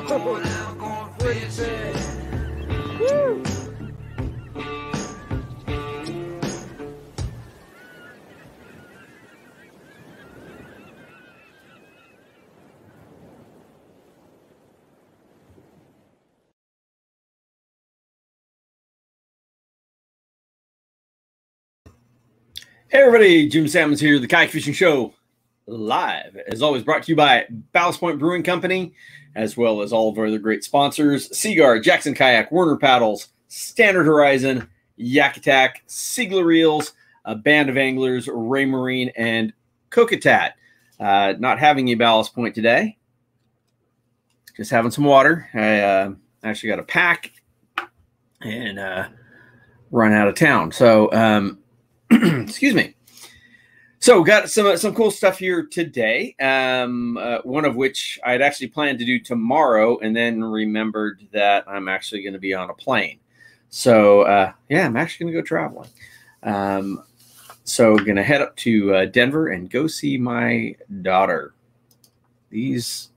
Woo! Hey everybody, Jim Sammons here, the Kayak Fishing Show, live, as always, brought to you by Ballast Point Brewing Company, as well as all of our other great sponsors, Seaguar, Jackson Kayak, Werner Paddles, Standard Horizon, Yak Attack, Sigler Reels, a band of anglers, Ray Marine, and Cocatat. Not having a Ballast Point today, just having some water. I actually got a pack and run out of town, so excuse me. So got some cool stuff here today. One of which I'd actually planned to do tomorrow, and then remembered that I'm actually going to be on a plane. So yeah, I'm actually going to go traveling. So going to head up to Denver and go see my daughter. These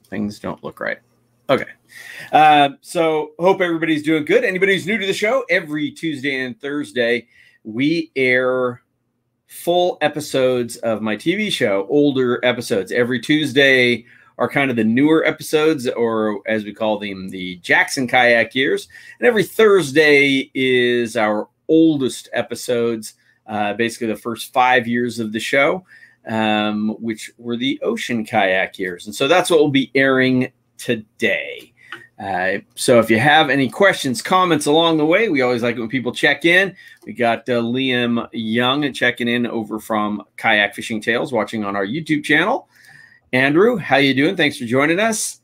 things don't look right. Okay. So hope everybody's doing good. Anybody who's new to the show, every Tuesday and Thursday, we air full episodes of my TV show, older episodes. Every Tuesday are kind of the newer episodes, or as we call them, the Jackson Kayak years. And every Thursday is our oldest episodes, basically the first 5 years of the show, which were the Ocean Kayak years. And so that's what we'll be airing today. So if you have any questions, comments along the way, we always like it when people check in. We got Liam Young checking in over from Kayak Fishing Tales, watching on our YouTube channel. Andrew, how you doing? Thanks for joining us.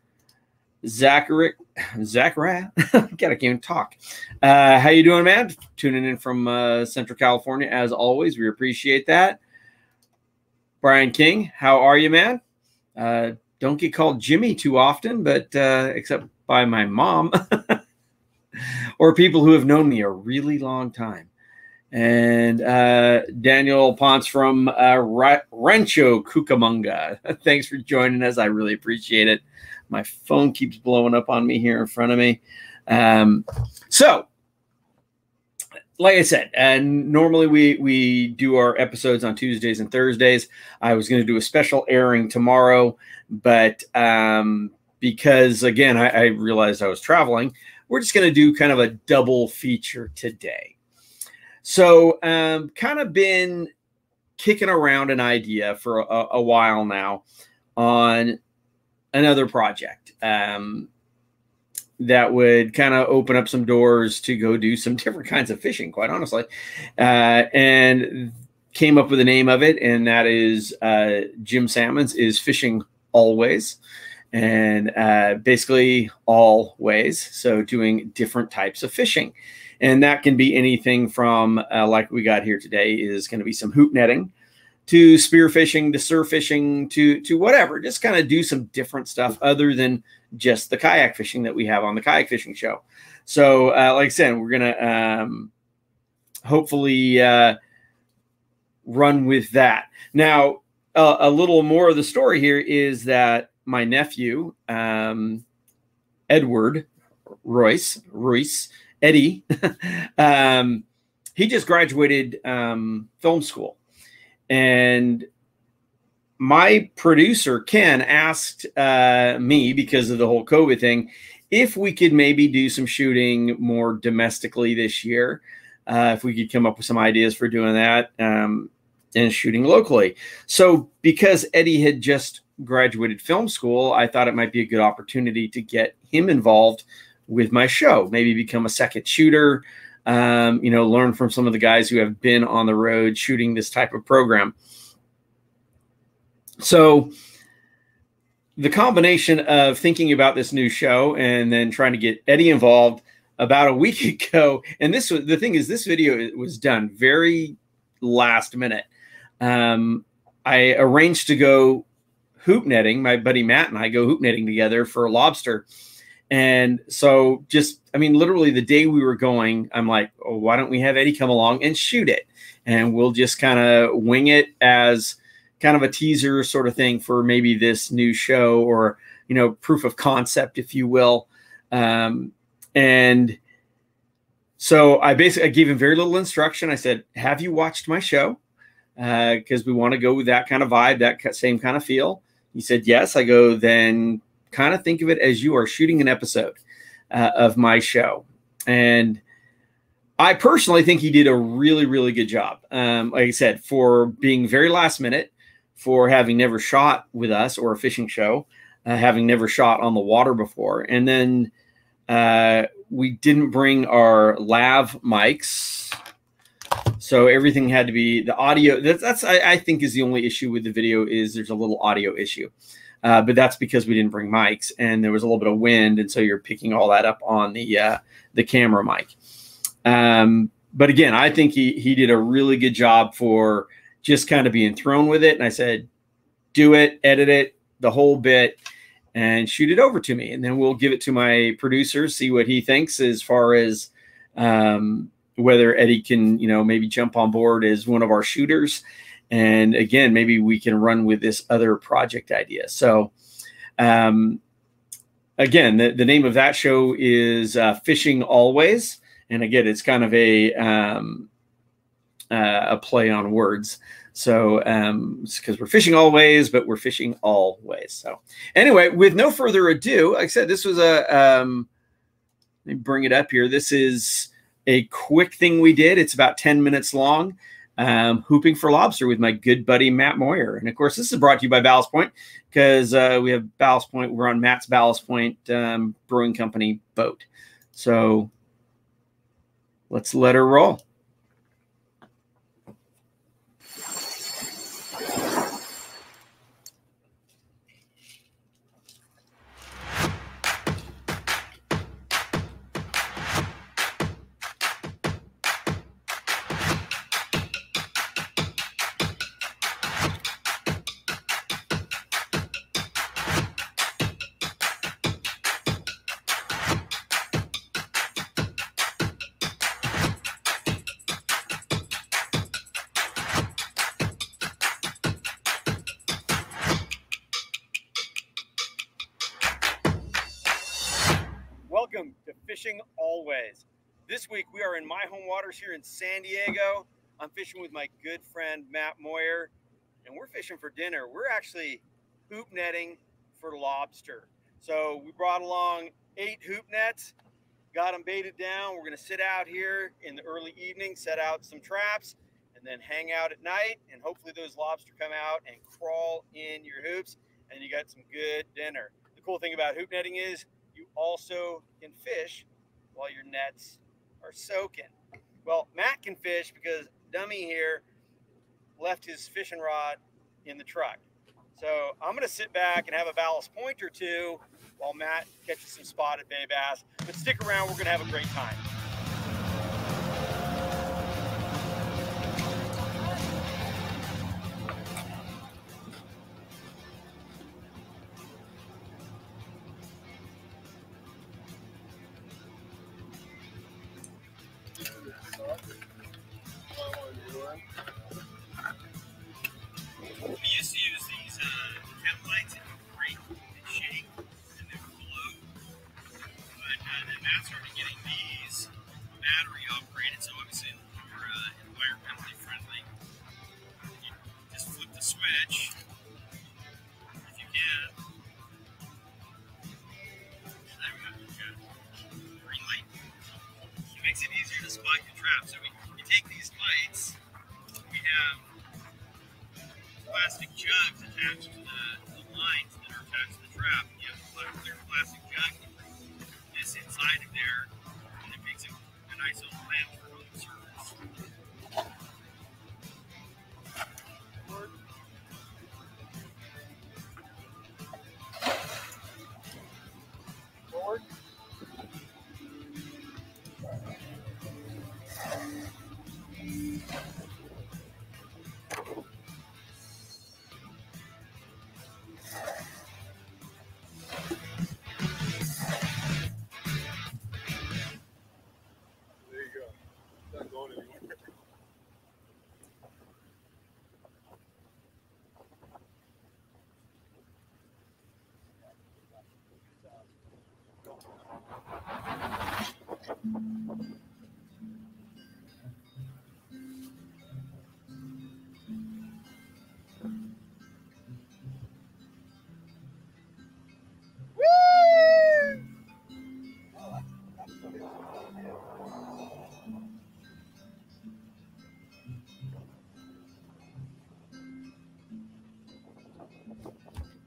Zachariah, God, I can't even talk. How you doing, man? Tuning in from Central California, as always. We appreciate that. Brian King, how are you, man? Don't get called Jimmy too often, but except by my mom or people who have known me a really long time. And Daniel Ponce from Rancho Cucamonga. Thanks for joining us. I really appreciate it. My phone keeps blowing up on me here in front of me. So, like I said, and normally we do our episodes on Tuesdays and Thursdays. I was going to do a special airing tomorrow, but because, again, I realized I was traveling, we're just going to do kind of a double feature today. So kind of been kicking around an idea for a while now on another project that would kind of open up some doors to go do some different kinds of fishing, quite honestly, and came up with the name of it, and that is Jim Sammons is Fishing Always. And basically always, so doing different types of fishing. And that can be anything from, like we got here today, is going to be some hoop netting, to spear fishing, to surf fishing, to whatever. Just kind of do some different stuff other than just the kayak fishing that we have on the Kayak Fishing Show. So like I said, we're going to hopefully run with that. Now, a little more of the story here is that my nephew, Edward Royce, Eddie, he just graduated film school. And my producer, Ken, asked me, because of the whole COVID thing, if we could maybe do some shooting more domestically this year, if we could come up with some ideas for doing that and shooting locally. So because Eddie had just graduated film school, I thought it might be a good opportunity to get him involved with my show, maybe become a second shooter, you know, learn from some of the guys who have been on the road shooting this type of program. So the combination of thinking about this new show and then trying to get Eddie involved about a week ago, and this was the thing, is this video was done very last minute. I arranged to go hoop netting. My buddy Matt and I go hoop netting together for lobster. And so just, I mean, literally the day we were going, I'm like, oh, why don't we have Eddie come along and shoot it? And we'll just kind of wing it as kind of a teaser sort of thing for maybe this new show, or proof of concept, if you will. And so I gave him very little instruction. I said, have you watched my show? Because we want to go with that kind of vibe, that same kind of feel. He said, yes. I go, then kind of think of it as you are shooting an episode of my show. And I personally think he did a really, really good job. Like I said, for being very last minute, for having never shot with us or a fishing show, having never shot on the water before. And then we didn't bring our lav mics. So everything had to be the audio. That's I think is the only issue with the video is there's a little audio issue. But that's because we didn't bring mics and there was a little bit of wind. And so you're picking all that up on the camera mic. But again, I think he did a really good job for just kind of being thrown with it. And I said, do it, edit it, the whole bit, and shoot it over to me. And then we'll give it to my producer, see what he thinks as far as whether Eddie can, maybe jump on board as one of our shooters. And again, maybe we can run with this other project idea. So again, the name of that show is Fishing Always. And again, it's kind of a play on words. So it's because we're fishing always, but we're fishing always. So anyway, with no further ado, like I said, this was let me bring it up here. This is a quick thing we did. It's about 10 minutes long, hooping for lobster with my good buddy, Matt Moyer. And of course, this is brought to you by Ballast Point because we have Ballast Point. We're on Matt's Ballast Point Brewing Company boat. So let's let her roll. Welcome to Fishing Always. This week we are in my home waters here in San Diego. I'm fishing with my good friend Matt Moyer, and we're fishing for dinner. We're actually hoop netting for lobster. So we brought along 8 hoop nets, got them baited down. We're going to sit out here in the early evening, set out some traps, and then hang out at night. And hopefully those lobster come out and crawl in your hoops, and you got some good dinner. The cool thing about hoop netting is you also can fish while your nets are soaking. Well, Matt can fish because Dummy here left his fishing rod in the truck. So I'm going to sit back and have a ballast point or two while Matt catches some spotted bay bass. But stick around, we're going to have a great time. We used to use these templates and break and shake and they would blow. But then Matt started getting these battery operated, so obviously more environmentally friendly. You just flip the switch if you can. There we go. Green light. It makes it easier to spot your trap. So you take these lights, we have plastic jugs attached to the lines that are attached to the trap. You have a clear plastic jug, you put this inside of there, and it makes it a nice little lantern on the surface. Forward. There you go. It's not going anywhere.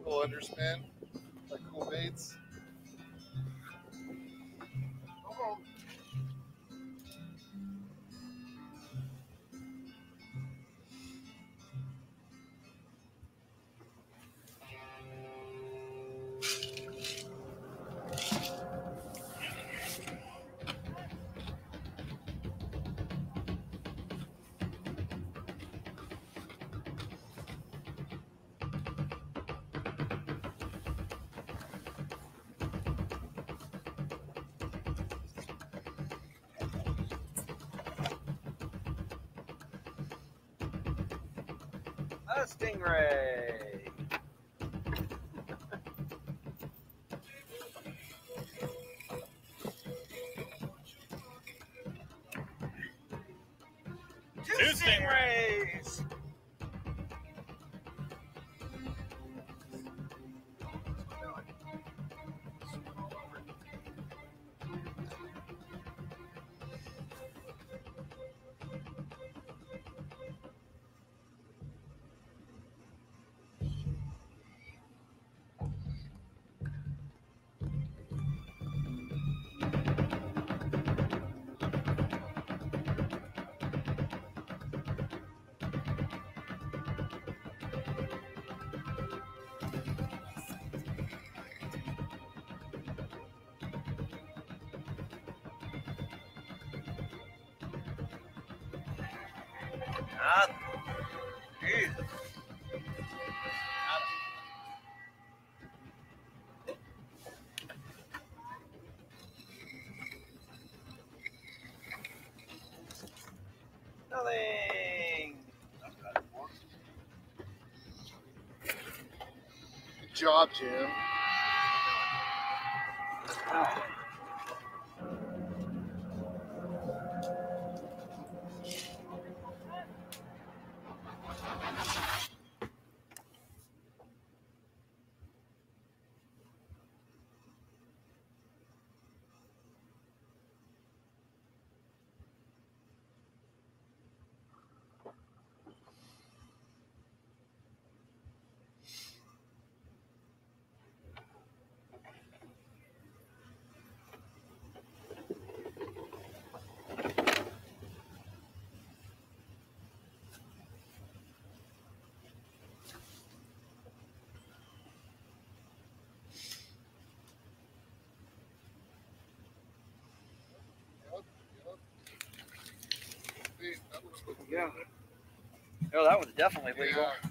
Little underspin, like cool baits. Oh. A stingray. Two stingrays. Nothing. Good job, Jim. Yeah. Oh, that was definitely legal. Yeah.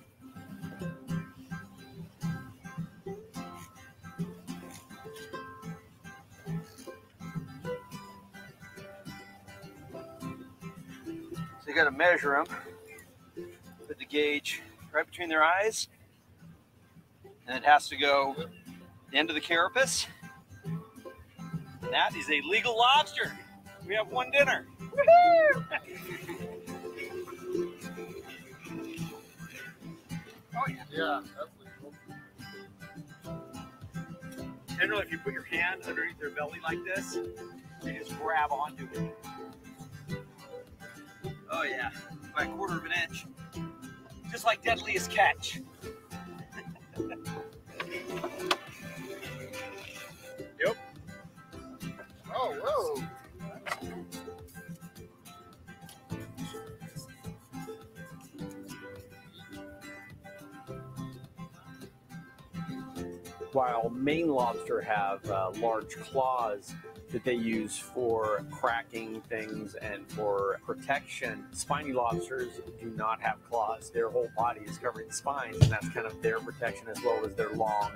So you got to measure them. Put the gauge right between their eyes, and it has to go the end of the carapace. And that is a legal lobster. We have one dinner. Woohoo! Oh yeah. Yeah, that's legal. Generally, if you put your hand underneath their belly like this, they just grab onto it. Oh yeah, by 1/4 of an inch. Just like Deadliest Catch. Yep. Oh, whoa. While Maine lobster have large claws that they use for cracking things and for protection, spiny lobsters do not have claws. Their whole body is covered in spines, and that's kind of their protection as well as their long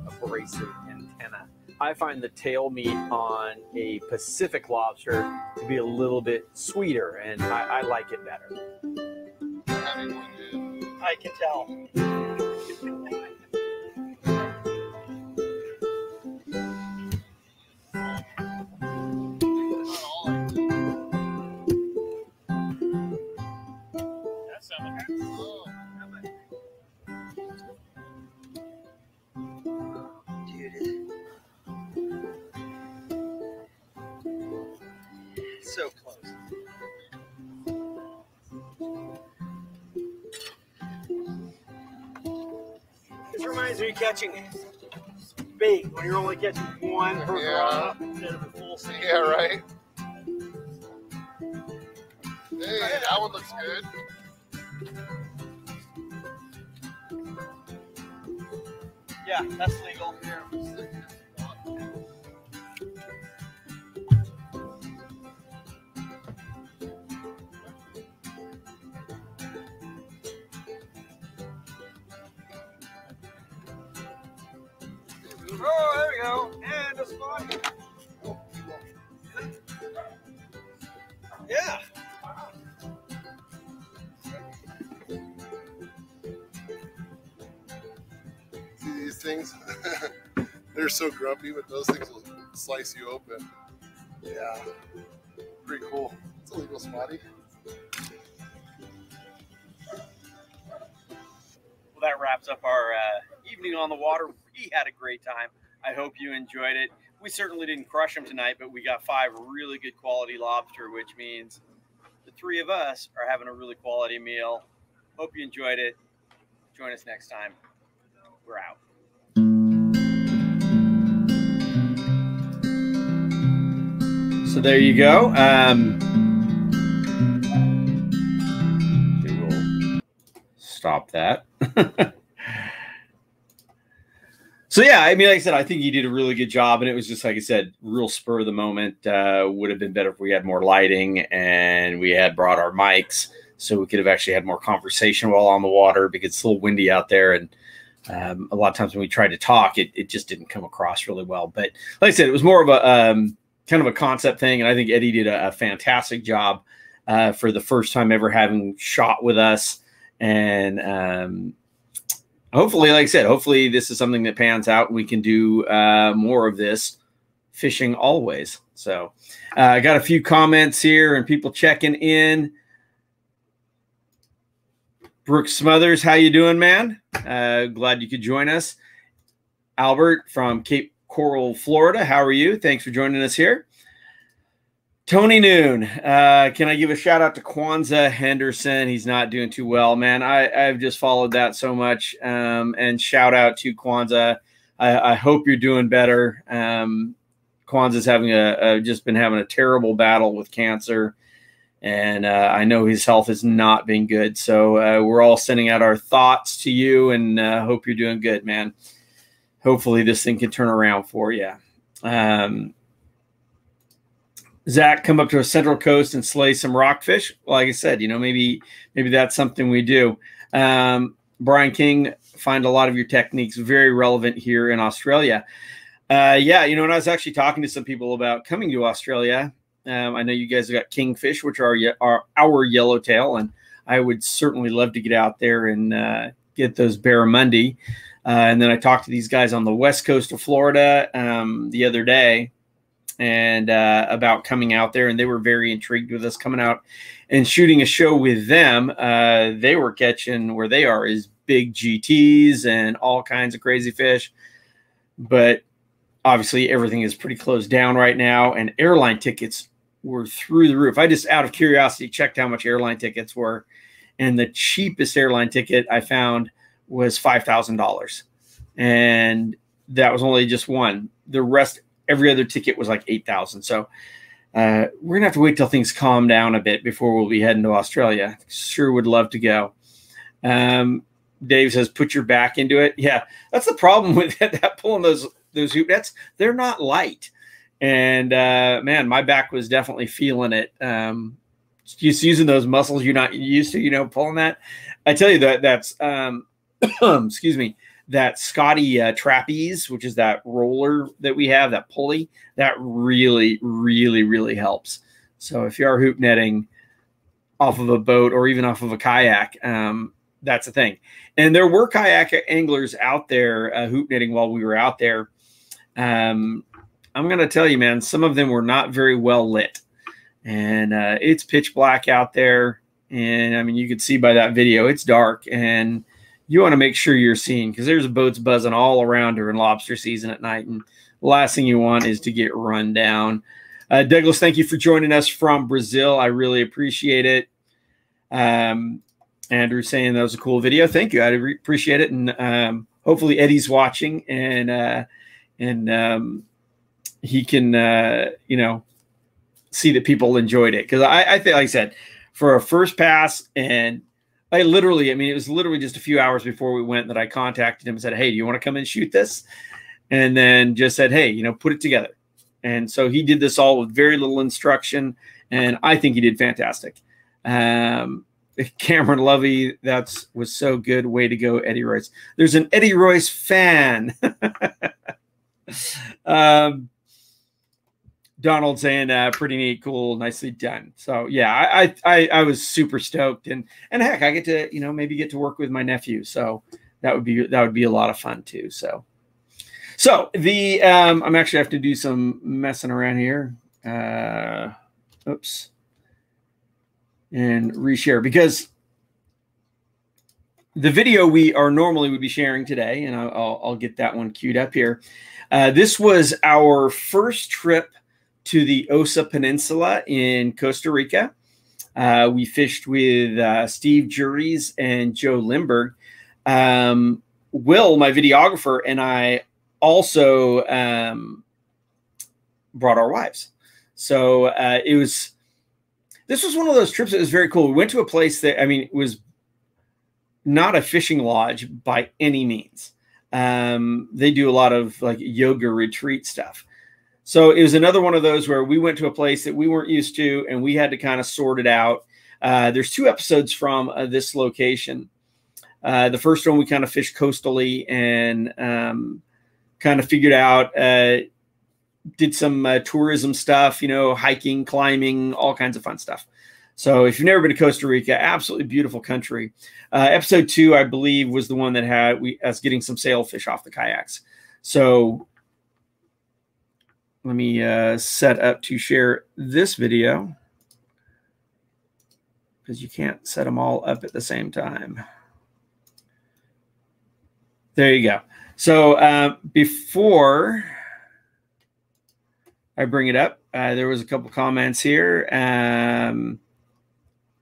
abrasive antenna. I find the tail meat on a Pacific lobster to be a little bit sweeter, and I like it better. I can tell. Not all times are you catching bait when you're only catching one per drop instead of a full season? Yeah, right. Hey, that one looks good. Yeah, that's legal. Oh, there we go. And a spot. Yeah. See these things? They're so grumpy, but those things will slice you open. Yeah. Pretty cool. It's a legal spotty. Well, that wraps up our evening on the water. We had a great time. I hope you enjoyed it. We certainly didn't crush them tonight, but we got 5 really good quality lobster, which means the 3 of us are having a really quality meal. Hope you enjoyed it. Join us next time. We're out. So there you go. We'll stop that. So yeah, I mean, like I said, I think he did a really good job, and it was just, like I said, real spur of the moment. Would have been better if we had more lighting and we had brought our mics, so we could have actually had more conversation while on the water, because it's a little windy out there, and a lot of times when we tried to talk, it just didn't come across really well. But like I said, it was more of a kind of a concept thing, and I think Eddie did a fantastic job for the first time ever having shot with us, and hopefully, like I said, hopefully this is something that pans out and we can do more of this fishing always. So I got a few comments here and people checking in. Brooks Smothers, how you doing, man? Glad you could join us. Albert from Cape Coral, Florida, how are you? Thanks for joining us here. Tony Noon, can I give a shout out to Kwanzaa Henderson? He's not doing too well, man. I've just followed that so much. And shout out to Kwanzaa. I hope you're doing better. Kwanzaa's having just been having a terrible battle with cancer, and I know his health has not been good. So we're all sending out our thoughts to you, and hope you're doing good, man. Hopefully this thing can turn around for you. Zach, come up to a Central Coast and slay some rockfish. Like I said, you know, maybe that's something we do. Brian King, find a lot of your techniques very relevant here in Australia. Yeah, you know, and I was actually talking to some people about coming to Australia. I know you guys have got kingfish, which are our yellowtail, and I would certainly love to get out there and get those barramundi. And then I talked to these guys on the west coast of Florida the other day, and about coming out there, and they were very intrigued with us coming out and shooting a show with them. They were catching, where they are, is big GTs and all kinds of crazy fish, but obviously everything is pretty closed down right now, and airline tickets were through the roof. I just, out of curiosity, checked how much airline tickets were, and the cheapest airline ticket I found was $5,000, and that was only just one. The rest, every other ticket was like $8,000. So we're gonna have to wait till things calm down a bit before we'll be heading to Australia. Sure would love to go. Dave says, put your back into it. Yeah, that's the problem with that pulling those hoop nets. They're not light. And man, my back was definitely feeling it. Just using those muscles you're not used to, you know, pulling that. I tell you that's excuse me, that Scotty trapeze, which is that roller that we have, that pulley, that really, really, really helps. So if you are hoop netting off of a boat or even off of a kayak, that's a thing. And there were kayak anglers out there hoop netting while we were out there. I'm going to tell you, man, some of them were not very well lit. And it's pitch black out there. And I mean, you could see by that video, it's dark. And you want to make sure you're seeing, because there's boats buzzing all around during lobster season at night. And the last thing you want is to get run down. Douglas, thank you for joining us from Brazil. I really appreciate it. Andrew saying that was a cool video. Thank you. I appreciate it. And hopefully Eddie's watching and he can, you know, see that people enjoyed it. Cause I think, like I said, for a first pass, and I mean, it was literally just a few hours before we went that I contacted him and said, hey, do you want to come and shoot this? And then just said, hey, you know, put it together. And so he did this all with very little instruction. And I think he did fantastic. Cameron Lovey, was so good. Way to go, Eddie Royce. There's an Eddie Royce fan. Donald saying, pretty neat, cool, nicely done. So yeah, I was super stoked, and heck, I get to, you know, maybe get to work with my nephew. So that would be a lot of fun too. So the I'm actually have to do some messing around here. Oops. And reshare, because the video we are normally would be sharing today, and I'll get that one queued up here. This was our first trip to the Osa Peninsula in Costa Rica. We fished with Steve Juries and Joe Lindbergh. Will, my videographer, and I also brought our wives. So this was one of those trips that was very cool. We went to a place that, I mean, it was not a fishing lodge by any means. They do a lot of like yoga retreat stuff. So it was another one of those where we went to a place that we weren't used to, and we had to kind of sort it out. There's 2 episodes from this location. The first one, we kind of fished coastally and kind of figured out, did some tourism stuff, you know, hiking, climbing, all kinds of fun stuff. So if you've never been to Costa Rica, absolutely beautiful country. Episode 2, I believe, was the one that had us getting some sailfish off the kayaks. So let me set up to share this video, because you can't set them all up at the same time. There you go. So before I bring it up, there was a couple comments here.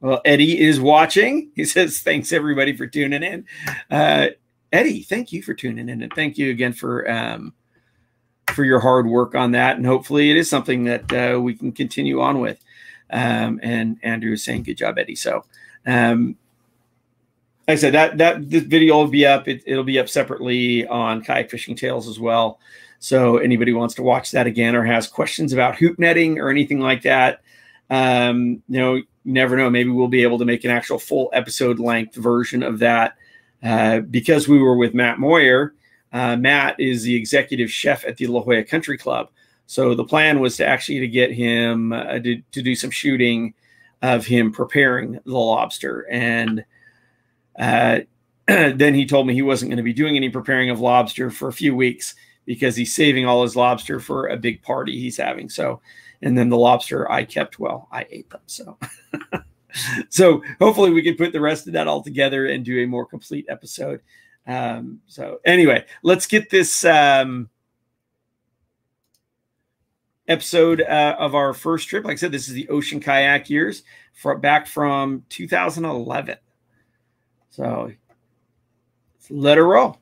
Well, Eddie is watching. He says, thanks everybody for tuning in. Eddie, thank you for tuning in, and thank you again for your hard work on that. And hopefully it is something that we can continue on with. And Andrew is saying, good job, Eddie. So like I said, this video will be up. It'll be up separately on Kayak Fishing Tales as well. So anybody wants to watch that again or has questions about hoop netting or anything like that, you know, you never know. Maybe we'll be able to make an actual full episode length version of that. Because we were with Matt Moyer. Matt is the executive chef at the La Jolla Country Club. So the plan was to actually get him to do some shooting of him preparing the lobster. And then he told me he wasn't going to be doing any preparing of lobster for a few weeks because he's saving all his lobster for a big party he's having. So, and then the lobster I kept, well, I ate them. So, so hopefully we can put the rest of that all together and do a more complete episode. So anyway, let's get this episode of our first trip. Like I said, this is the Ocean Kayak years back from 2011. So let her roll.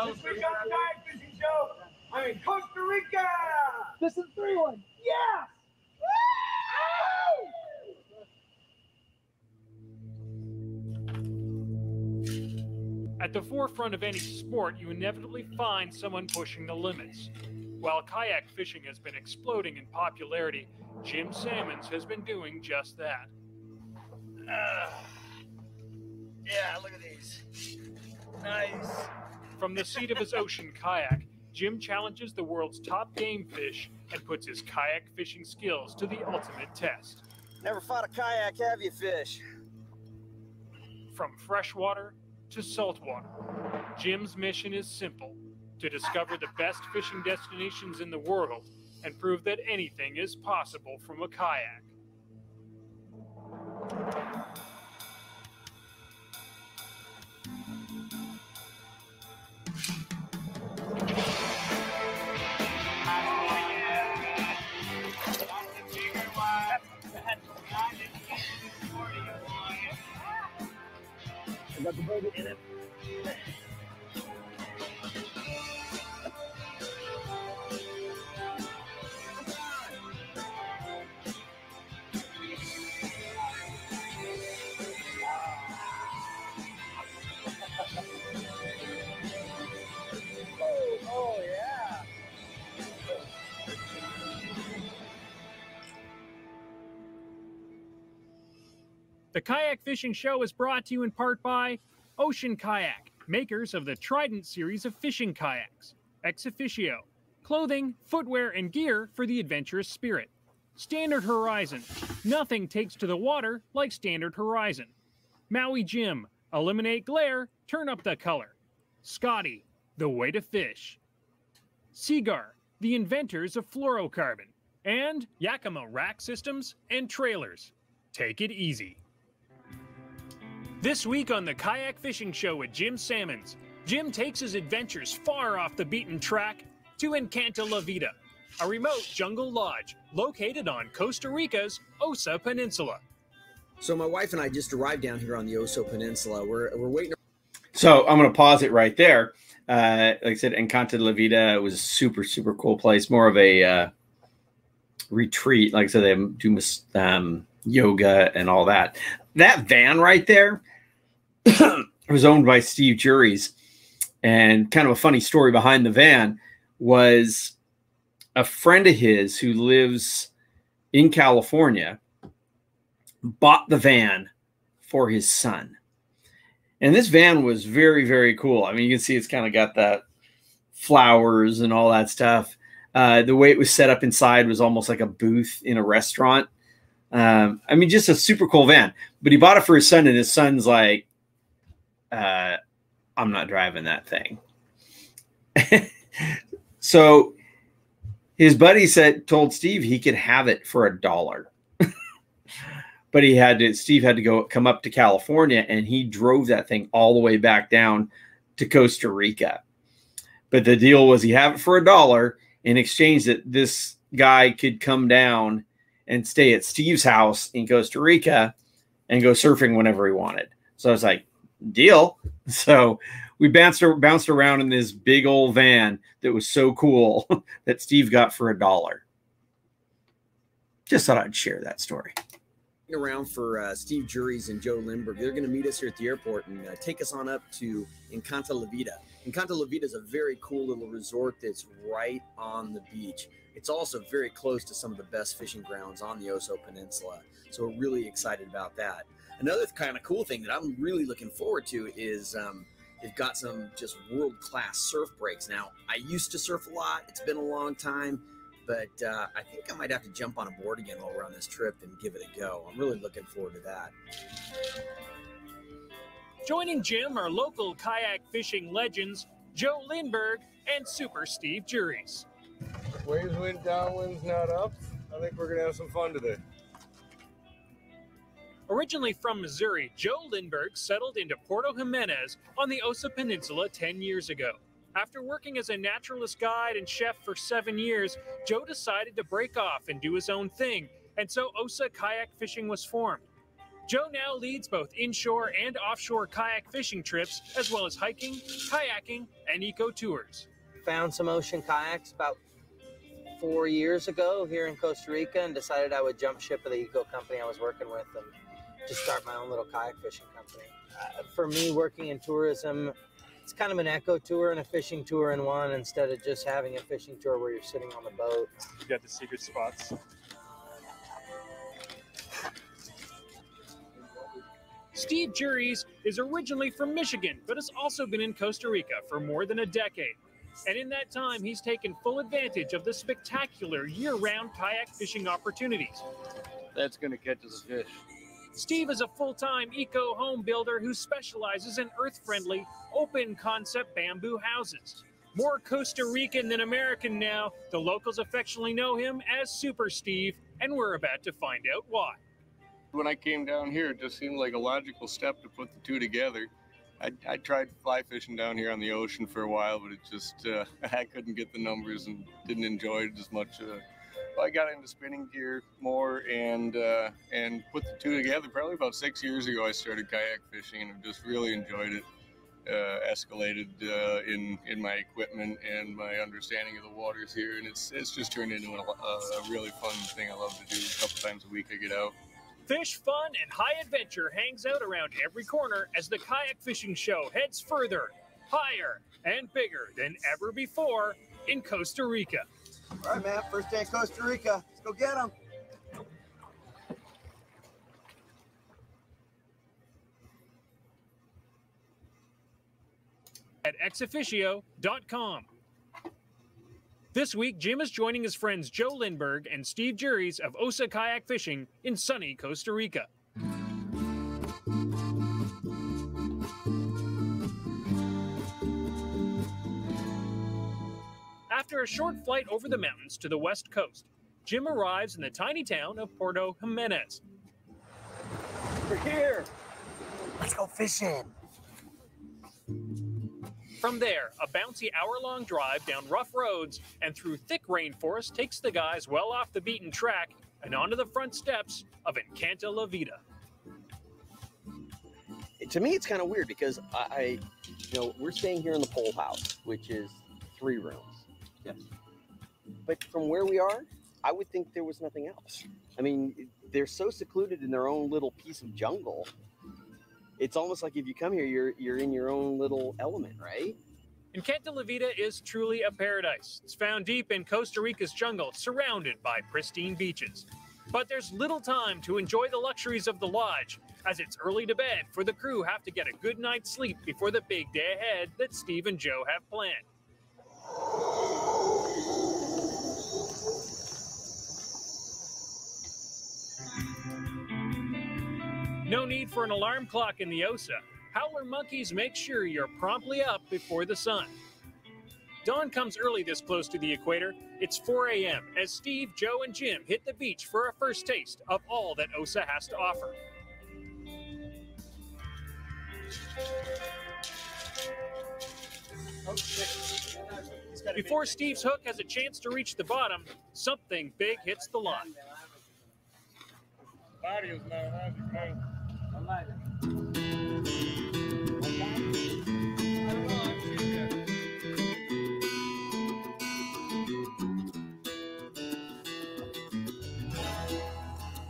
This week on Kayak Fishing Show, I'm in Costa Rica. This is 3-1. Yes! At the forefront of any sport, you inevitably find someone pushing the limits. While kayak fishing has been exploding in popularity, Jim Sammons has been doing just that. Yeah, look at these. Nice. From the seat of his ocean kayak, Jim challenges the world's top game fish and puts his kayak fishing skills to the ultimate test. Never fought a kayak, have you, fish? From freshwater to saltwater, Jim's mission is simple: to discover the best fishing destinations in the world and prove that anything is possible from a kayak. ride in it. Oh, yeah. The Kayak Fishing Show is brought to you in part by Ocean Kayak, makers of the Trident series of fishing kayaks. Ex Officio, clothing, footwear, and gear for the adventurous spirit. Standard Horizon, nothing takes to the water like Standard Horizon. Maui Jim, eliminate glare, turn up the color. Scotty, the way to fish. Seagar, the inventors of fluorocarbon. And Yakima rack systems and trailers. Take it easy. This week on the Kayak Fishing Show with Jim Sammons, Jim takes his adventures far off the beaten track to Encanto La Vida, a remote jungle lodge located on Costa Rica's Osa Peninsula. So my wife and I just arrived down here on the Osa Peninsula. We're waiting. So I'm going to pause it right there. Like I said, Encanto La Vida was a super, super cool place. More of a retreat. Like I said, they do yoga and all that. That van right there was owned by Steve Juries. And kind of a funny story behind the van was a friend of his who lives in California bought the van for his son. And this van was very, very cool. I mean, you can see it's kind of got the flowers and all that stuff. The way it was set up inside was almost like a booth in a restaurant. I mean, just a super cool van. But he bought it for his son, and his son's like, I'm not driving that thing. So his buddy told Steve he could have it for $1. But Steve had to come up to California, and he drove that thing all the way back down to Costa Rica. But the deal was he have it for $1 in exchange that this guy could come down and stay at Steve's house in Costa Rica and go surfing whenever he wanted. So I was like, deal. So we bounced around in this big old van that was so cool that Steve got for $1. Just thought I'd share that story. Around for Steve Juries and Joe Lindbergh. They're going to meet us here at the airport and take us on up to Encanto La Vida. Encanto La Vida is a very cool little resort that's right on the beach. It's also very close to some of the best fishing grounds on the Oso Peninsula. So we're really excited about that. Another kind of cool thing that I'm really looking forward to is they've got some just world-class surf breaks. Now, I used to surf a lot. It's been a long time. But I think I might have to jump on a board again while we're on this trip and give it a go. I'm really looking forward to that. Joining Jim are local kayak fishing legends Joe Lindbergh and Super Steve Juries. Waves went down, winds not up. I think we're going to have some fun today. Originally from Missouri, Joe Lindbergh settled into Puerto Jimenez on the Osa Peninsula 10 years ago. After working as a naturalist guide and chef for 7 years, Joe decided to break off and do his own thing, and so Osa Kayak Fishing was formed. Joe now leads both inshore and offshore kayak fishing trips, as well as hiking, kayaking, and eco tours. Found some ocean kayaks about 4 years ago here in Costa Rica and decided I would jump ship of the eco company I was working with and just start my own little kayak fishing company. For me, working in tourism, it's kind of an eco tour and a fishing tour in one instead of just having a fishing tour where you're sitting on the boat. You got the secret spots. Steve Juries is originally from Michigan, but has also been in Costa Rica for more than a decade. And in that time, he's taken full advantage of the spectacular year-round kayak fishing opportunities. That's going to catch us a fish. Steve is a full-time eco home builder who specializes in earth-friendly, open-concept bamboo houses. More Costa Rican than American now, the locals affectionately know him as Super Steve, and we're about to find out why. When I came down here, it just seemed like a logical step to put the two together. I tried fly fishing down here on the ocean for a while, but it just, I couldn't get the numbers and didn't enjoy it as much I got into spinning gear more and put the two together probably about 6 years ago. I started kayak fishing and I've just really enjoyed it. Escalated in my equipment and my understanding of the waters here, and it's just turned into a really fun thing I love to do. A couple times a week I get out. Fish fun and high adventure hangs out around every corner as the Kayak Fishing Show heads further, higher, and bigger than ever before in Costa Rica. All right, man. First day in Costa Rica. Let's go get them. At exofficio.com. This week, Jim is joining his friends Joe Lindbergh and Steve Juries of Osa Kayak Fishing in sunny Costa Rica. After a short flight over the mountains to the west coast, Jim arrives in the tiny town of Puerto Jimenez. We're here. Let's go fishing. From there, a bouncy hour-long drive down rough roads and through thick rainforest takes the guys well off the beaten track and onto the front steps of Encanta La Vida. To me, it's kind of weird because we're staying here in the pole house, which is 3 rooms. Yes. But from where we are, I would think there was nothing else. I mean, they're so secluded in their own little piece of jungle. It's almost like if you come here, you're in your own little element, right? Encanta La Vida is truly a paradise. It's found deep in Costa Rica's jungle, surrounded by pristine beaches. But there's little time to enjoy the luxuries of the lodge, as it's early to bed, for the crew have to get a good night's sleep before the big day ahead that Steve and Joe have planned. No need for an alarm clock in the Osa. Howler Monkeys make sure you're promptly up before the sun. Dawn comes early this close to the equator. It's 4 a.m. as Steve, Joe, and Jim hit the beach for a first taste of all that Osa has to offer. Before Steve's hook has a chance to reach the bottom, something big hits the line.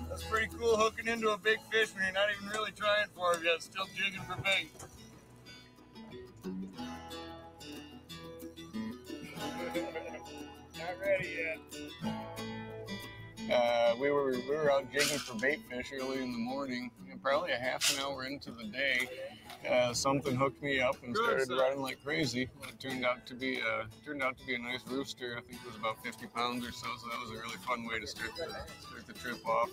That's pretty cool, hooking into a big fish when you're not even really trying for it yet, still jigging for bait. Not ready yet. We were out jigging for bait fish early in the morning, and probably a half an hour into the day, something hooked me up and started running like crazy. It turned out to be a nice rooster. I think it was about 50 pounds or so. So that was a really fun way to start the trip off.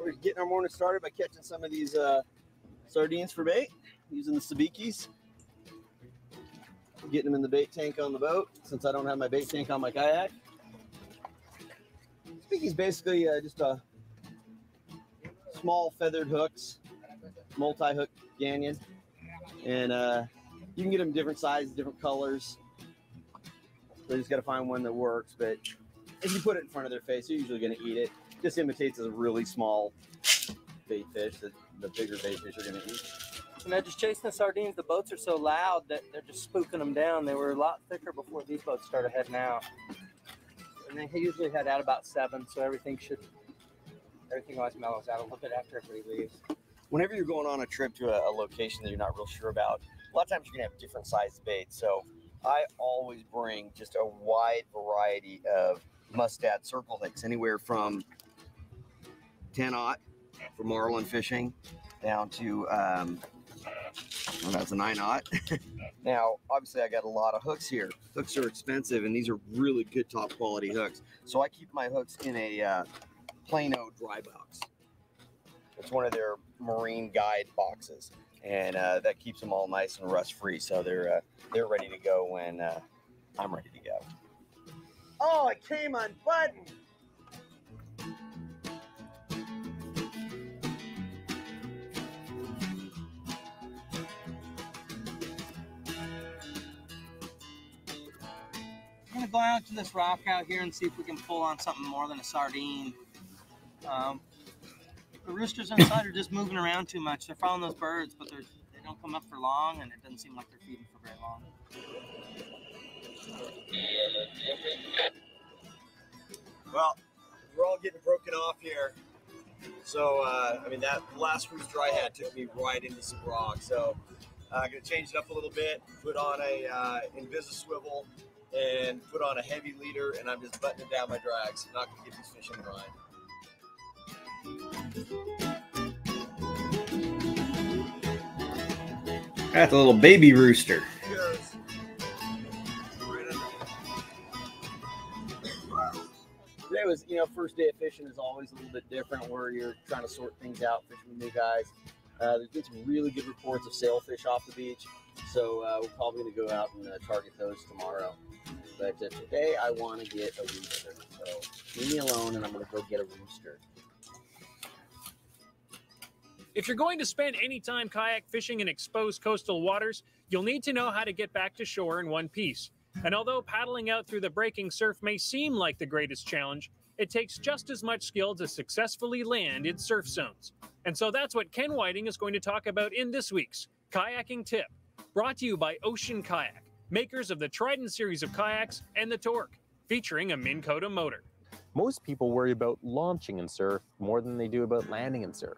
We're getting our morning started by catching some of these sardines for bait, using the sabikis. Getting them in the bait tank on the boat, since I don't have my bait tank on my kayak. Sabikis basically just small feathered hooks, multi-hook ganyan, and you can get them different sizes, different colors. So you just got to find one that works. But if you put it in front of their face, they're usually going to eat it. Just imitates a really small bait fish that the bigger bait fish are going to eat. You know, just chasing the sardines, the boats are so loud that they're just spooking them down. They were a lot thicker before these boats started heading out. And they usually head out about 7, so everything always mellows out a little bit after everybody leaves. Whenever you're going on a trip to a location that you're not real sure about, a lot of times you're going to have different sized baits. So I always bring just a wide variety of mustad circle hooks, anywhere from 10-aught for marlin fishing down to that's a 9-aught. Now, obviously, I got a lot of hooks here. Hooks are expensive, and these are really good top quality hooks. So I keep my hooks in a Plano dry box. It's one of their marine guide boxes, and that keeps them all nice and rust free. So they're ready to go when I'm ready to go. Oh, it came unbuttoned. go out to this rock out here and see if we can pull on something more than a sardine. The roosters inside are just moving around too much. They're following those birds, but they don't come up for long, and it doesn't seem like they're feeding for very long. Well, we're all getting broken off here. So, I mean, that last rooster I had took me right into some rock. So, I'm going to change it up a little bit, put on a Invisa swivel, and put on a heavy leader, and I'm just buttoning down my drags. I'm not going to get these fish in the line. That's a little baby rooster. Today was, you know, first day of fishing is always a little bit different where you're trying to sort things out, fishing with new guys. There's been some really good reports of sailfish off the beach, so we're probably going to go out and target those tomorrow. But today I want to get a rooster, so leave me alone and I'm going to go get a rooster. If you're going to spend any time kayak fishing in exposed coastal waters, you'll need to know how to get back to shore in one piece. And although paddling out through the breaking surf may seem like the greatest challenge, it takes just as much skill to successfully land in surf zones. And so that's what Ken Whiting is going to talk about in this week's Kayaking Tip, brought to you by Ocean Kayak, makers of the Trident series of kayaks and the Torque, featuring a Minn Kota motor. Most people worry about launching in surf more than they do about landing in surf.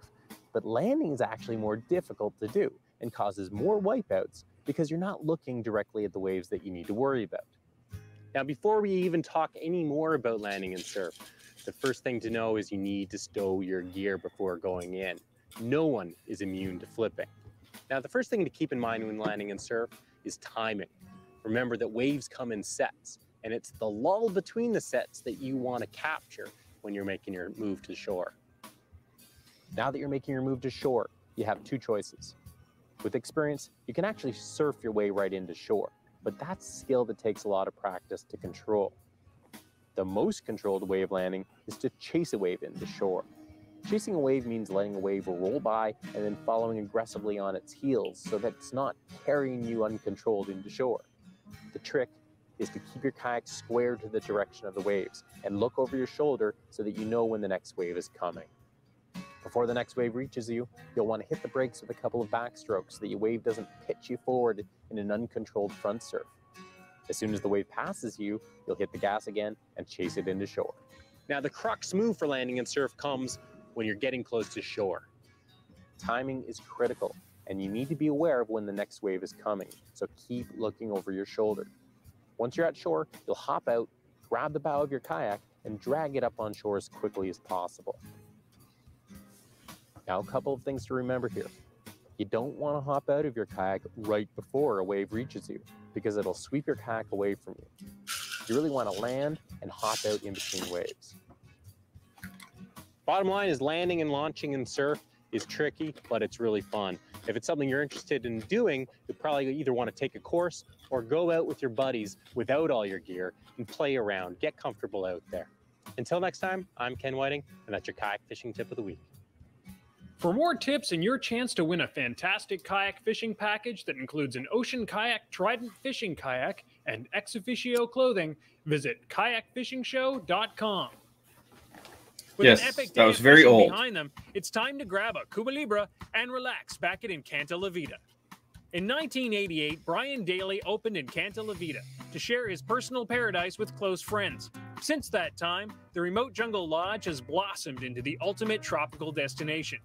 But landing is actually more difficult to do and causes more wipeouts because you're not looking directly at the waves that you need to worry about. Now, before we even talk any more about landing in surf, the first thing to know is you need to stow your gear before going in. No one is immune to flipping. Now, the first thing to keep in mind when landing in surf is timing. Remember that waves come in sets, and it's the lull between the sets that you want to capture when you're making your move to shore. Now that you're making your move to shore, you have two choices. With experience, you can actually surf your way right into shore, but that's a skill that takes a lot of practice to control. The most controlled way of landing is to chase a wave into shore. Chasing a wave means letting a wave roll by and then following aggressively on its heels so that it's not carrying you uncontrolled into shore. The trick is to keep your kayak square to the direction of the waves and look over your shoulder so that you know when the next wave is coming. Before the next wave reaches you, you'll want to hit the brakes with a couple of backstrokes so that your wave doesn't pitch you forward in an uncontrolled front surf. As soon as the wave passes you, you'll hit the gas again and chase it into shore. Now, the crux move for landing in surf comes when you're getting close to shore. Timing is critical, and you need to be aware of when the next wave is coming, so keep looking over your shoulder. Once you're at shore, you'll hop out, grab the bow of your kayak, and drag it up on shore as quickly as possible. Now, a couple of things to remember here. You don't want to hop out of your kayak right before a wave reaches you because it'll sweep your kayak away from you. You really want to land and hop out in between waves. Bottom line is landing and launching in surf is tricky, but it's really fun. If it's something you're interested in doing, you'll probably either want to take a course or go out with your buddies without all your gear and play around, get comfortable out there. Until next time, I'm Ken Whiting, and that's your kayak fishing tip of the week. For more tips and your chance to win a fantastic kayak fishing package that includes an Ocean Kayak Trident fishing kayak and ex officio clothing, visit kayakfishingshow.com. With Yes, an epic that day was of very fishing old. behind them, it's time to grab a Cuba Libre and relax back at Encanta La Vida. In 1988, Brian Daly opened Encanta La Vida to share his personal paradise with close friends. Since that time, the remote jungle lodge has blossomed into the ultimate tropical destination.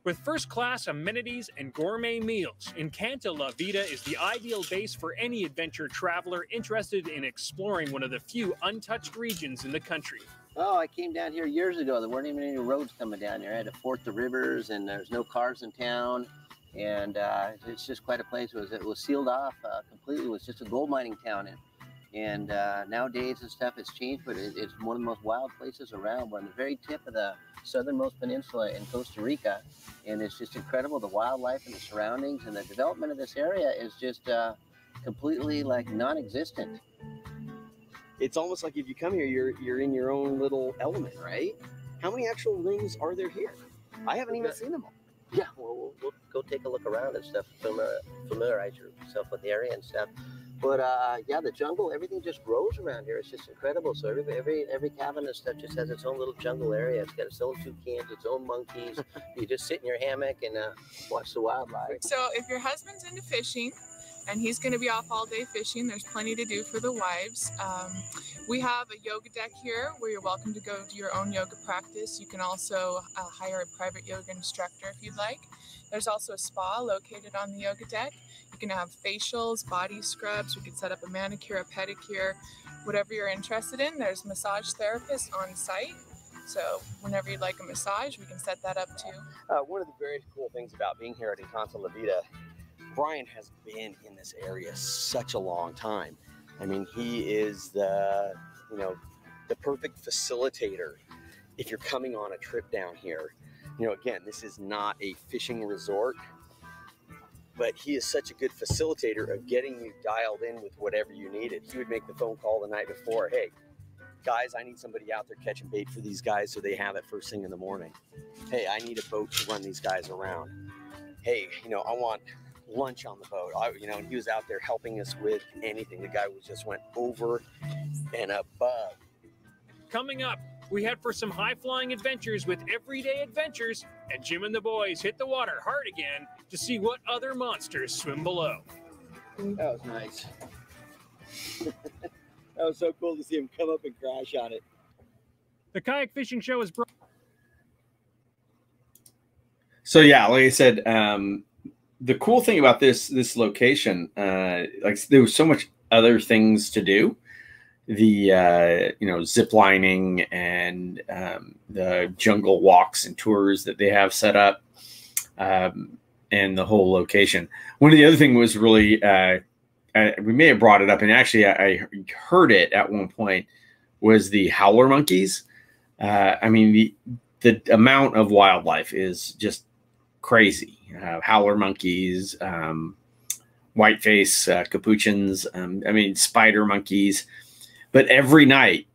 With first-class amenities and gourmet meals, Encanta La Vida is the ideal base for any adventure traveler interested in exploring one of the few untouched regions in the country. Oh, I came down here years ago. There weren't even any roads coming down here. I had to ford the rivers, and there's no cars in town. And it's just quite a place. It was sealed off completely. It was just a gold mining town. And nowadays and stuff has changed, but it's one of the most wild places around. We're on the very tip of the southernmost peninsula in Costa Rica, and it's just incredible, the wildlife and the surroundings, and the development of this area is just completely like non-existent. It's almost like if you come here, you're in your own little element, right? How many actual rooms are there here? I haven't even seen them all. Yeah, well, we'll go take a look around and stuff, familiarize yourself with the area and stuff. But yeah, the jungle, everything just grows around here. It's just incredible. So every cabin and stuff just has its own little jungle area. It's got its own toucans, its own monkeys. You just sit in your hammock and watch the wildlife. So if your husband's into fishing and he's going to be off all day fishing, there's plenty to do for the wives. We have a yoga deck here where you're welcome to go do your own yoga practice. You can also hire a private yoga instructor if you'd like. There's also a spa located on the yoga deck. You can have facials, body scrubs. We can set up a manicure, a pedicure, whatever you're interested in. There's massage therapists on site. So whenever you'd like a massage, we can set that up too. One of the very cool things about being here at Encanto La Vida, Brian has been in this area such a long time. I mean, he is the perfect facilitator if you're coming on a trip down here. Again, this is not a fishing resort, but he is such a good facilitator of getting you dialed in with whatever you needed. He would make the phone call the night before. Hey, guys, I need somebody out there catching bait for these guys so they have it first thing in the morning. Hey, I need a boat to run these guys around. Hey, I want lunch on the boat. And he was out there helping us with anything. The guy just went over and above. Coming up, we head for some high-flying adventures with Everyday Adventures, and Jim and the boys hit the water hard again to see what other monsters swim below. That was nice. That was so cool to see him come up and crash on it. The Kayak Fishing Show is brought. So yeah, like I said, the cool thing about this location, like there was so much other things to do. The zip lining and the jungle walks and tours that they have set up, and the whole location. One of the other thing was really we may have brought it up, and actually I heard it at one point, was the Howler Monkeys. I mean, the amount of wildlife is just crazy. Howler monkeys, whiteface capuchins, I mean, spider monkeys. But every night,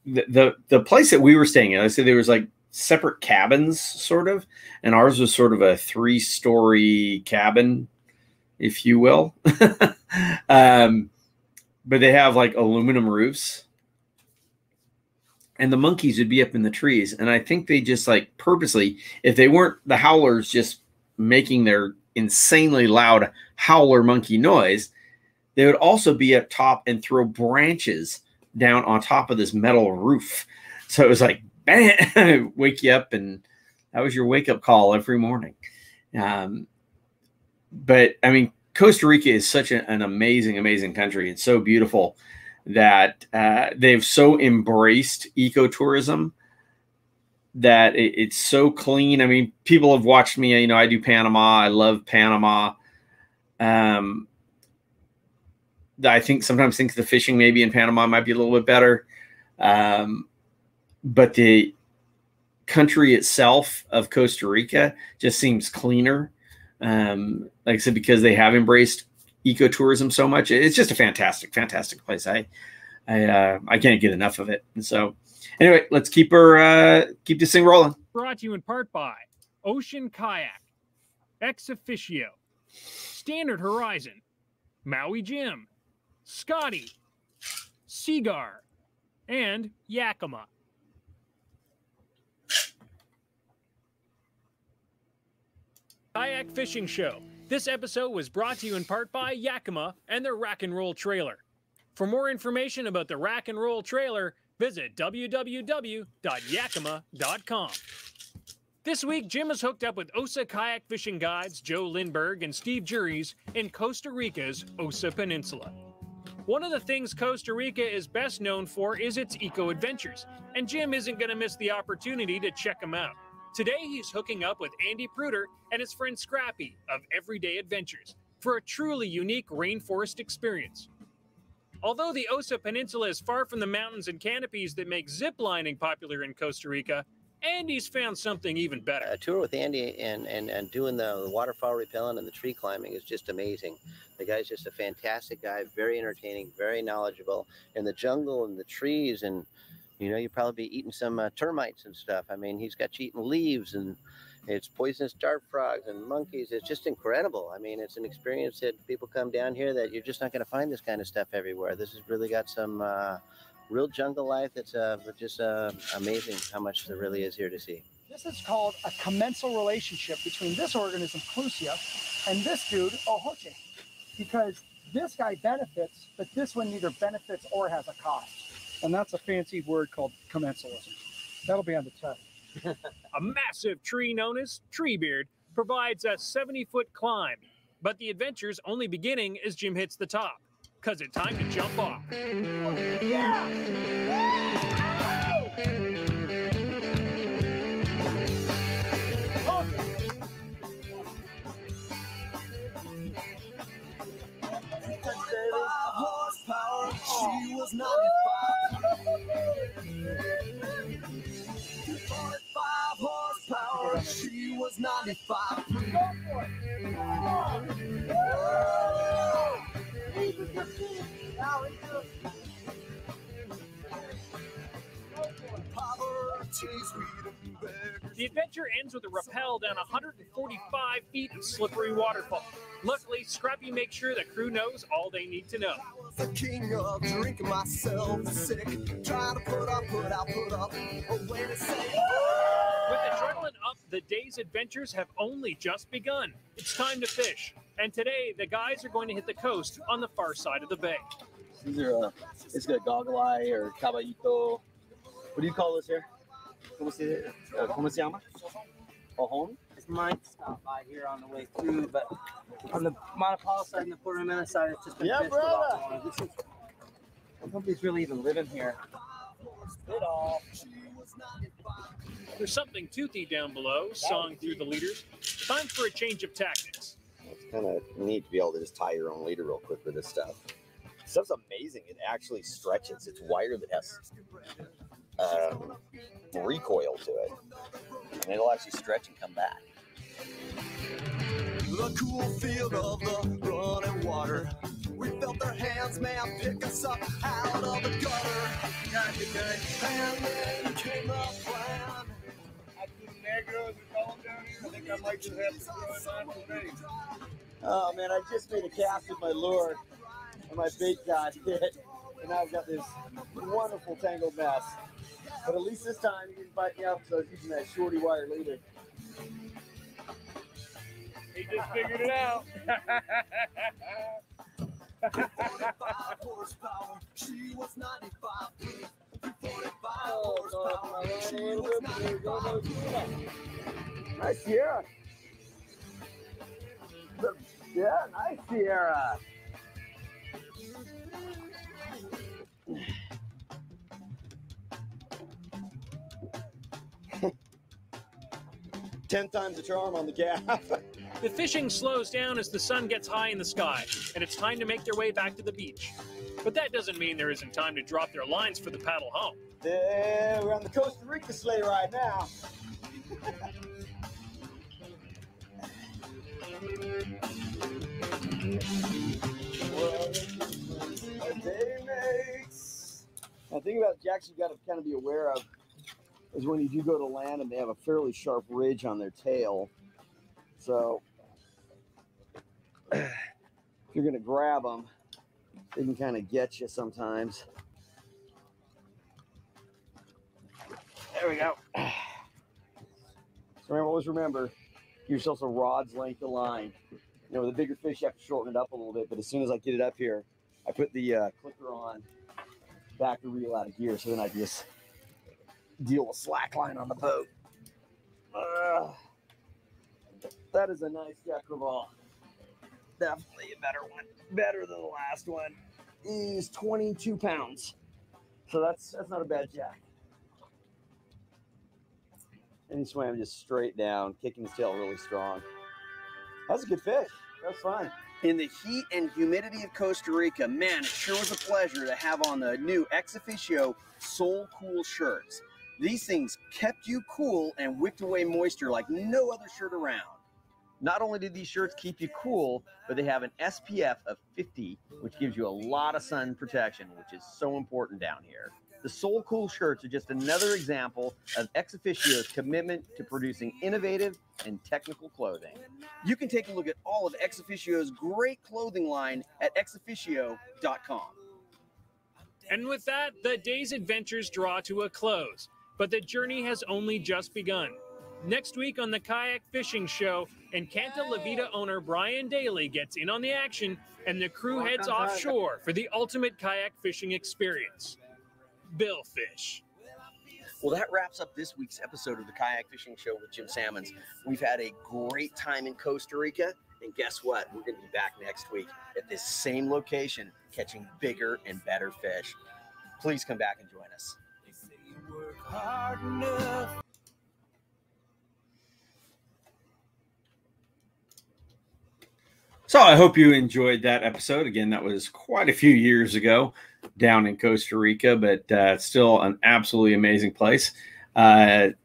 the place that we were staying at, I said there was like separate cabins, sort of, and ours was sort of a 3-story cabin, if you will. But they have like aluminum roofs, and the monkeys would be up in the trees. And I think they just like purposely, if they weren't the howlers just making their insanely loud howler monkey noise, they would also be up top and throw branches down on top of this metal roof. So it was like, bam, wake you up, and that was your wake up call every morning. But I mean, Costa Rica is such an amazing, amazing country. It's so beautiful that they've so embraced ecotourism that it's so clean. I mean, people have watched me, I do Panama. I love Panama. I sometimes think the fishing maybe in Panama might be a little bit better. But the country itself of Costa Rica just seems cleaner. Like I said, because they have embraced ecotourism so much. It's just a fantastic, fantastic place. I can't get enough of it. And so anyway, let's keep this thing rolling. Brought to you in part by Ocean Kayak, Ex Officio, Standard Horizon, Maui Jim, Scotty, Seagar, and Yakima. Kayak Fishing Show. This episode was brought to you in part by Yakima and their Rack and Roll Trailer. For more information about the Rack and Roll Trailer, visit www.yakima.com. This week, Jim is hooked up with OSA Kayak Fishing Guides Joe Lindberg and Steve Juries in Costa Rica's OSA Peninsula. One of the things Costa Rica is best known for is its eco-adventures, and Jim isn't going to miss the opportunity to check them out. Today, he's hooking up with Andy Pruder and his friend Scrappy of Everyday Adventures for a truly unique rainforest experience. Although the OSA Peninsula is far from the mountains and canopies that make ziplining popular in Costa Rica, Andy's found something even better. A tour with Andy and doing the waterfall rappelling and the tree climbing is just amazing. The guy's just a fantastic guy, very entertaining, very knowledgeable. In the jungle and the trees, and you'll probably be eating some termites and stuff. I mean, he's got you eating leaves, and It's poisonous dart frogs and monkeys. It's just incredible. I mean, it's an experience that people come down here that you're just not going to find this kind of stuff everywhere. This has really got some real jungle life. It's just amazing how much there really is here to see. This is called a commensal relationship between this organism, Clusia, and this dude, Ohoche, because this guy benefits, but this one neither benefits or has a cost. And that's a fancy word called commensalism. That'll be on the test. A massive tree known as Treebeard provides a 70-foot climb, but the adventure's only beginning as Jim hits the top, because it's time to jump off. Horsepower, she was 95. 45 horsepower, she was 95. The adventure ends with a rappel down 145 feet of slippery waterfall. Luckily, Scrappy makes sure the crew knows all they need to know. The king of drinking myself sick, trying to put up, a way to say. With adrenaline up, the day's adventures have only just begun. It's time to fish. And today, the guys are going to hit the coast on the far side of the bay. These are, it's got goggle eye or caballito. What do you call this here? ¿Cómo se llama? Ojon? This might stop by here on the way through, but on the Monopole side and the Puerto Jiménez side, it's just been fished a lot more. Nobody's really even living here. Spit off. There's something toothy down below, sawing through the leaders. Time for a change of tactics. It's kind of neat to be able to just tie your own leader real quick with this stuff. Stuff's amazing. It actually stretches. It's wire that has recoil to it, and it'll actually stretch and come back. The cool feel of the running water. We felt their hands, man, pick us up out of the gutter. Got you good. And then came a plan. Negros, we call them down here. I think I might just have to throw it on today. Oh man, I just made a cast with my lure and my bait got hit. And now I've got this wonderful tangled mess. But at least this time he didn't bite me up, so I was using that shorty wire leader. He just figured it out. 45 horsepower, she was 95. 45 horsepower, she was 95. Nice Sierra. Yeah, nice Sierra. Ten times the charm on the gaff. The fishing slows down as the sun gets high in the sky, and it's time to make their way back to the beach. But that doesn't mean there isn't time to drop their lines for the paddle home. Yeah, we're on the Costa Rica sleigh ride now. Now, the thing about jacks you got to kind of be aware of is when you do go to land and they have a fairly sharp ridge on their tail. So if you're going to grab them, they can kind of get you sometimes. There we go. So always remember, give yourself a rod's length of line. You know, with the bigger fish, you have to shorten it up a little bit, but as soon as I get it up here, I put the clicker on, back the reel out of gear, so then I can just deal with slack line on the boat. That is a nice jack ball. Definitely a better one. Better than the last one. He's 22 pounds. So that's not a bad jack. And he swam just straight down, kicking his tail really strong. That's a good fish. That's fine. In the heat and humidity of Costa Rica, man, it sure was a pleasure to have on the new X Officio Soul Cool shirts. These things kept you cool and wicked away moisture like no other shirt around. Not only did these shirts keep you cool, but they have an SPF of 50, which gives you a lot of sun protection, which is so important down here. The Soul Cool shirts are just another example of Ex Officio's commitment to producing innovative and technical clothing. You can take a look at all of Ex Officio's great clothing line at exofficio.com. And with that, the day's adventures draw to a close, but the journey has only just begun. Next week on the Kayak Fishing Show, Encanta La Vida owner Brian Daly gets in on the action, and the crew heads offshore for the ultimate kayak fishing experience. Billfish. Well, that wraps up this week's episode of the Kayak Fishing Show with Jim Sammons. We've had a great time in Costa Rica, and guess what? We're going to be back next week at this same location, catching bigger and better fish. Please come back and join us. So I hope you enjoyed that episode. Again, that was quite a few years ago down in Costa Rica, but still an absolutely amazing place.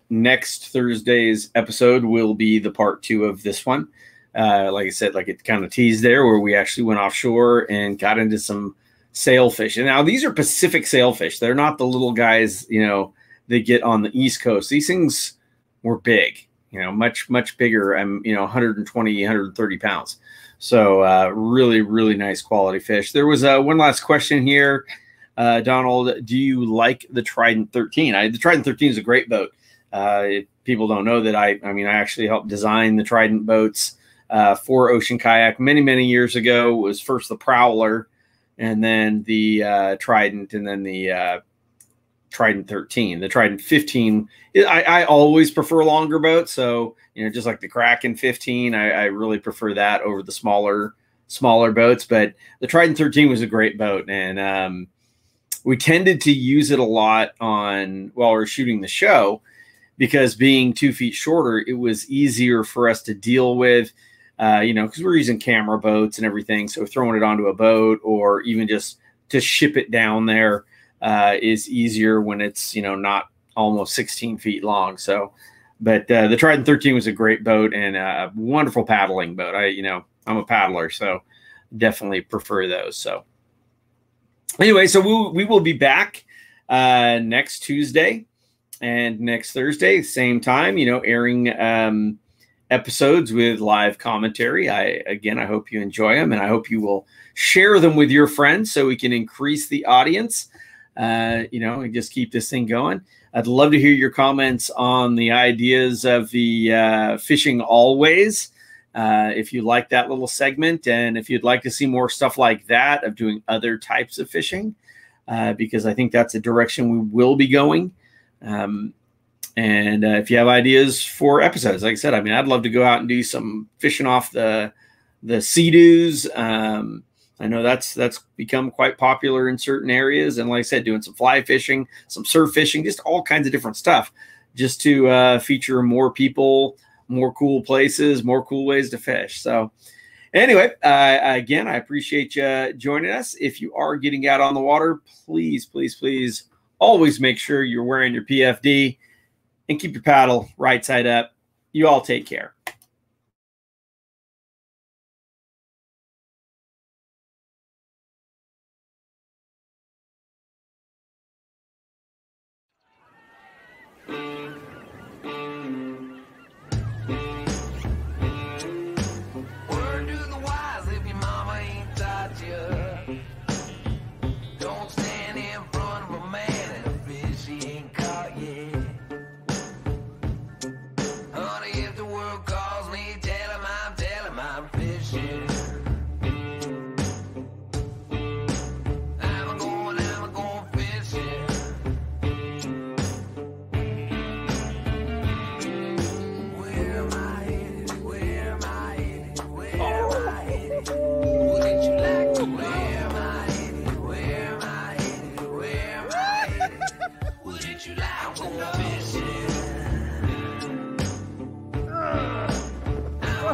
Next Thursday's episode will be the part 2 of this one. Like I said, like it kind of teased there, where we actually went offshore and got into some sailfish. And now these are Pacific sailfish. They're not the little guys, you know, they get on the East Coast. These things were big, you know, much bigger. You know, 120, 130 pounds. So really, really nice quality fish. There was one last question here. Donald, do you like the Trident 13? The Trident 13 is a great boat. People don't know that I actually helped design the Trident boats for Ocean Kayak many years ago. It was first the Prowler, and then the Trident, and then the Trident 13. The Trident 15, I always prefer longer boats. So, you know, just like the Kraken 15, I really prefer that over the smaller boats. But the Trident 13 was a great boat, and we tended to use it a lot while we were shooting the show, because being 2 feet shorter, it was easier for us to deal with, you know, because we're using camera boats and everything. So throwing it onto a boat, or even just to ship it down there, is easier when it's, you know, not almost 16 feet long. So, but the Trident 13 was a great boat and a wonderful paddling boat. I'm a paddler, so definitely prefer those. So anyway, so we will be back next Tuesday and next Thursday, same time, you know, airing episodes with live commentary. I hope you enjoy them, and I hope you will share them with your friends so we can increase the audience, you know, and just keep this thing going. I'd love to hear your comments on the ideas of the Fishing Always. If you like that little segment, and if you'd like to see more stuff like that of doing other types of fishing, because I think that's a direction we will be going. And if you have ideas for episodes, like I said, I'd love to go out and do some fishing off the Sea-Doos. I know that's become quite popular in certain areas. And like I said, doing some fly fishing, some surf fishing, just all kinds of different stuff, just to feature more people, more cool places, more cool ways to fish. So anyway, again, I appreciate you joining us. If you are getting out on the water, please always make sure you're wearing your PFD and keep your paddle right side up. You all take care.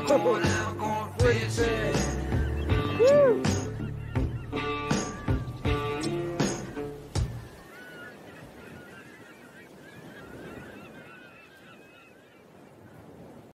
I'm going fishing. Woo!